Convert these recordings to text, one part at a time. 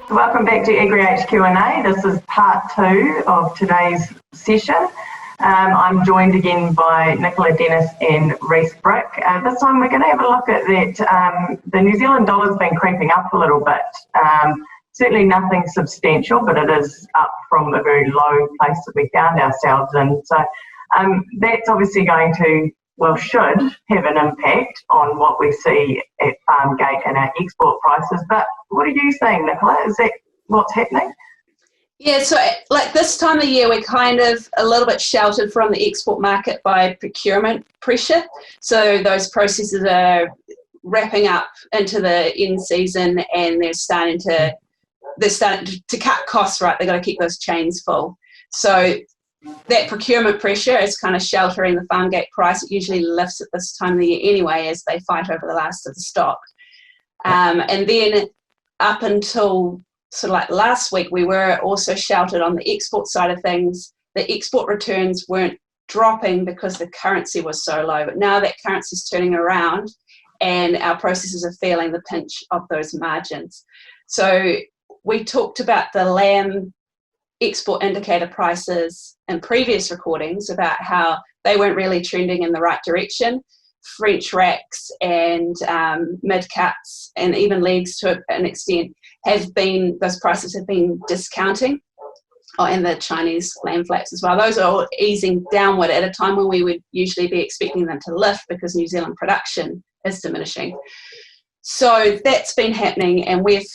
Welcome back to AgriHQ&A. This is part two of today's session. I'm joined again by Nicola Dennis and Reece Brick. This time we're going to have a look at that. The New Zealand dollar's been creeping up a little bit. Certainly nothing substantial, but it is up from a very low place that we found ourselves in. So that's obviously going to, should have an impact on what we see at farm gate and our export prices. But what are you saying, Nicola? Is that what's happening? Yeah, so like this time of year, we're kind of a little bit sheltered from the export market by procurement pressure. So those processes are wrapping up into the end season, and they're starting to cut costs, right? They've got to keep those chains full. So that procurement pressure is kind of sheltering the farm gate price. It usually lifts at this time of the year anyway, as they fight over the last of the stock. And then up until sort of like last week, we were also sheltered on the export side of things. The export returns weren't dropping because the currency was so low, but now that currency is turning around and our processors are feeling the pinch of those margins. So we talked about the lamb export indicator prices in previous recordings about how they weren't really trending in the right direction. French racks and mid cuts and even legs to an extent those prices have been discounting. And the Chinese lamb flats as well. Those are all easing downward at a time when we would usually be expecting them to lift because New Zealand production is diminishing. So that's been happening, and we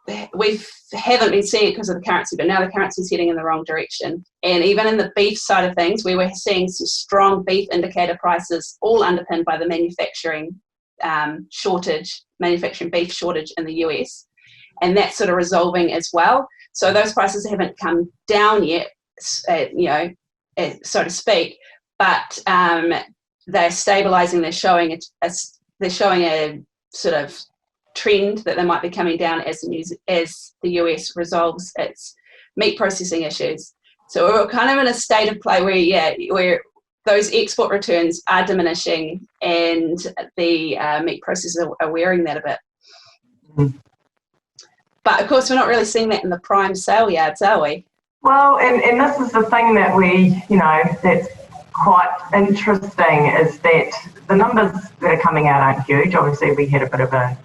haven't been seeing it because of the currency, but now the currency is heading in the wrong direction. And even in the beef side of things, we were seeing some strong beef indicator prices, all underpinned by the manufacturing beef shortage in the US. And that's sort of resolving as well. So those prices haven't come down yet, so to speak, but they're stabilizing. They're showing a sort of trend that they might be coming down as the US resolves its meat processing issues. So we're kind of in a state of play where those export returns are diminishing, and the meat processors are wearing that a bit. Mm-hmm. But of course, we're not really seeing that in the prime sale yards, are we? Well, and this is the thing that that's quite interesting, is that the numbers that are coming out aren't huge. Obviously, we had a bit of a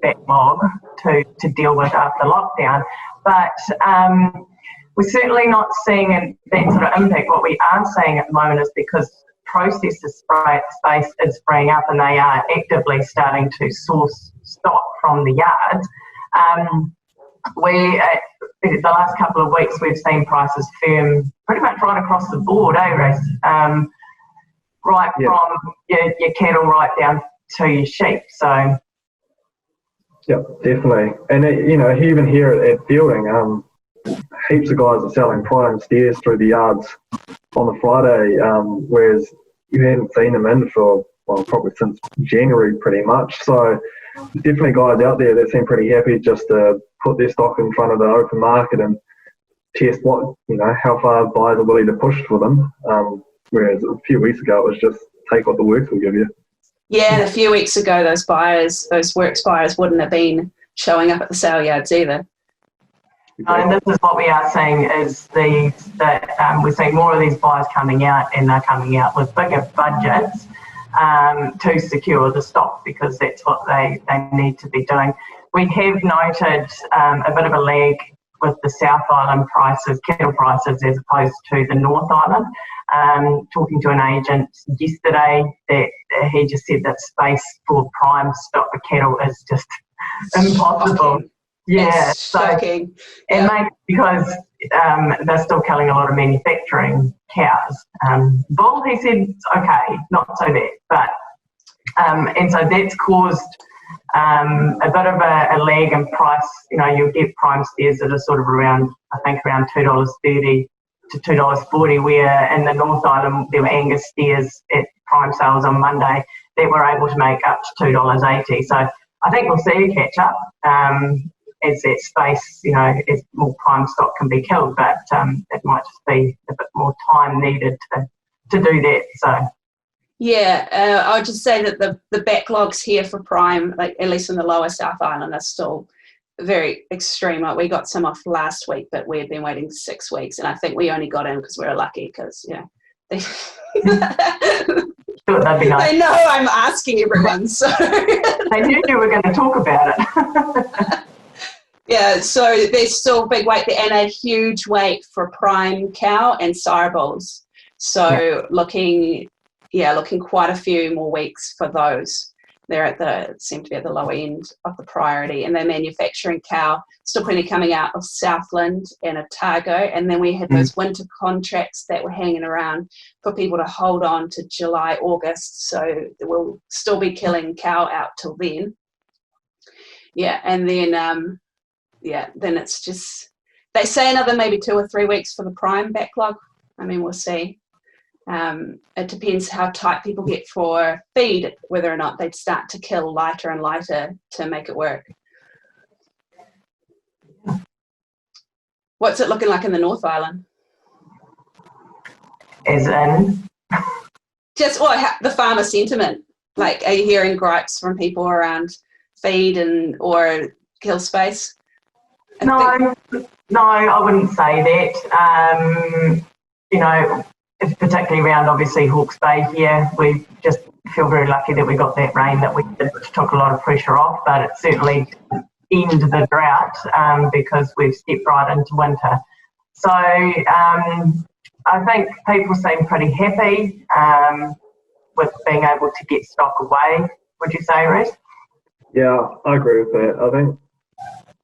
backlog to deal with after lockdown, but we're certainly not seeing that sort of impact. What we are seeing at the moment is because processor space is freeing up and they are actively starting to source stock from the yards. The last couple of weeks we've seen prices firm pretty much right across the board, Reece? From your cattle right down to your sheep. So. Yep, definitely. And even here at Fielding, heaps of guys are selling prime steers through the yards on the Friday, whereas you hadn't seen them in for probably since January pretty much. So definitely guys out there that seem pretty happy just to put their stock in front of the open market and test how far buyers are willing to push for them. Whereas a few weeks ago it was just take what the works will give you. Yeah, and a few weeks ago those works buyers wouldn't have been showing up at the sale yards either. And this is what we are seeing is we're seeing more of these buyers coming out, and they're coming out with bigger budgets to secure the stock, because that's what they need to be doing. We have noted a bit of a lag with the South Island prices, cattle prices, as opposed to the North Island. Talking to an agent yesterday, that he just said that space for prime stock for cattle is just impossible. Shocking. Yeah, it's shocking. And maybe because they're still killing a lot of manufacturing cows. Bull, he said, okay, not so bad, but and so that's caused a bit of a lag in price. You'll get prime steers that are sort of around $2.30 to $2.40, where in the North Island there were Angus steers at prime sales on Monday that were able to make up to $2.80. So I think we'll see a catch up as that space, as more prime stock can be killed, but it might just be a bit more time needed to do that. So. Yeah, I would just say that the backlogs here for prime, like at least in the lower South Island, are still very extreme. Like we got some off last week, but we had been waiting 6 weeks, and I think we only got in because we were lucky because they That'd be nice. they know I'm asking everyone, so They knew you were going to talk about it. yeah. So there's still a big wait there, and a huge wait for prime cow and sire bulls. So looking quite a few more weeks for those. They're seem to be at the lower end of the priority, and the manufacturing cow, still plenty coming out of Southland and Otago, and then we had those winter contracts that were hanging around for people to hold on to July, August, so we'll still be killing cow out till then. Yeah, and then then it's just, they say another maybe 2 or 3 weeks for the prime backlog. I mean, we'll see. It depends how tight people get for feed, whether or not they'd start to kill lighter and lighter to make it work. What's it looking like in the North Island? As in? Just the farmer sentiment. Like, are you hearing gripes from people around feed or kill space? No, I wouldn't say that. It's particularly around obviously Hawke's Bay here. We just feel very lucky that we got that rain that we did, which took a lot of pressure off, but it certainly ended the drought because we've stepped right into winter. So I think people seem pretty happy with being able to get stock away. Would you say, Reece? Yeah, I agree with that. I think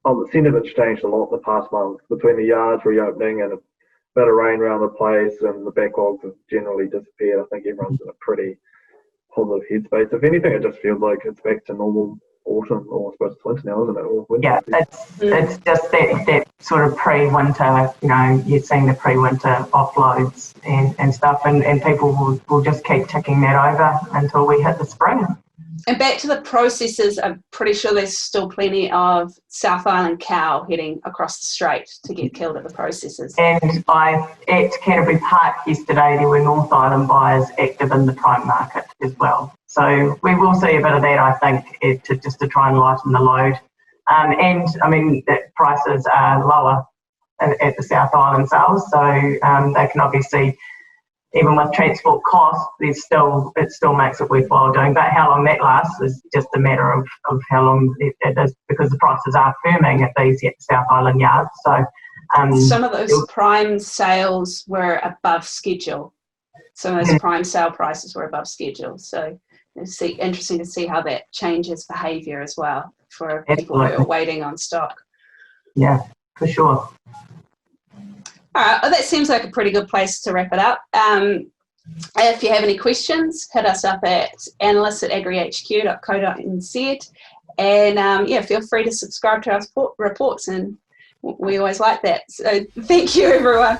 the sentiment's changed a lot in the past month between the yards reopening and a bit of rain around the place, and the backlogs have generally disappeared. I think everyone's in a pretty positive headspace. If anything, it just feels like it's back to normal autumn, or I suppose it's winter now, isn't it? Or winter. Yeah, it's just that sort of pre-winter, you're seeing the pre-winter offloads and stuff, and people will just keep ticking that over until we hit the spring. And back to the processors, I'm pretty sure there's still plenty of South Island cow heading across the strait to get killed at the processors. And at Canterbury Park yesterday, there were North Island buyers active in the prime market as well. So we will see a bit of that, I think, to try and lighten the load. And I mean, the prices are lower at the South Island sales, so they can obviously, even with transport costs, it still makes it worthwhile doing. But how long that lasts is just a matter of how long it is, because the prices are firming at these South Island yards. So some of those prime sales were above schedule. Some of those prime sale prices were above schedule. So it's interesting to see how that changes behaviour as well for people who are waiting on stock. Yeah, for sure. All right, well, that seems like a pretty good place to wrap it up. If you have any questions, hit us up at analysts@agrihq.co.nz, and feel free to subscribe to our reports, and we always like that. So thank you, everyone.